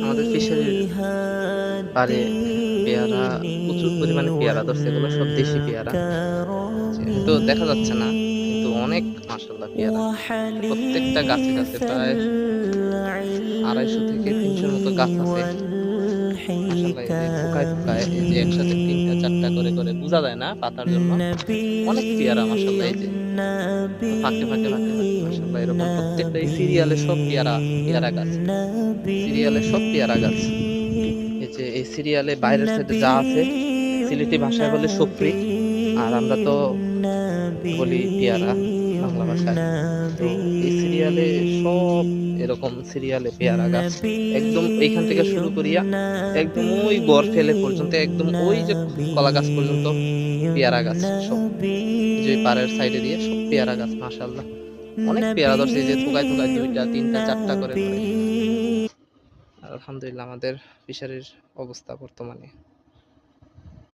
আমাদের ফিশারির পাড়ে পেয়ারা, প্রচুর পরিমাণে পেয়ারা ধরছে। এগুলো সব দেশি পেয়ারা। কিন্তু দেখা যাচ্ছে না। কিন্তু অনেক মাশাআল্লাহ পেয়ারা। প্রত্যেকটা গাছে, গাছে প্রায় ২৫০ থেকে ৩০০ র মতো গাছ আছে। মাশাআল্লাহ এই যে থোকায়, থোকায় এই যে একসাথে ৩ টা ৪ টা করে বোঝা যায় না পাতার জন্য। অনেক পেয়ারা মাশাআল্লাহ এই যে। ফাঁকে, ফাঁকে, ফাঁকে, ফাঁকে মাশাআল্লাহ এরকম প্রত্যেকটা এই সিরিয়ালে সব পেয়ারা, পেয়ারা গাছ। সিরিয়ালে সব পেয়ারা গাছ। এই যে এই সিরিয়ালে বাইরের সাইডে যা আছে সিলেটি ভাষায় বলে সফরি। আর আমরা তো বলি পেয়ারা বাংলা ভাষায়। তো এই সিরিয়ালে সব এরকম সিরিয়ালে পেয়ারা গাছ। একদম এইখান থেকে শুরু করিয়া একদম ওই বরফেলে পর্যন্ত একদম ওই যে কলা গাছ পর্যন্ত পেয়ারা গাছ সব। এই যে ওই পাড়ের সাইডে দিয়ে সব পেয়ারা গাছ মাশাআল্লাহ। অনেক পেয়ারা ধরছে এই যে থোকায়, থোকায় ২ টা ৩ টা ৪ টা করে। আর আলহামদুলিল্লাহ আমাদের ফিশারির অবস্থা বর্তমানে।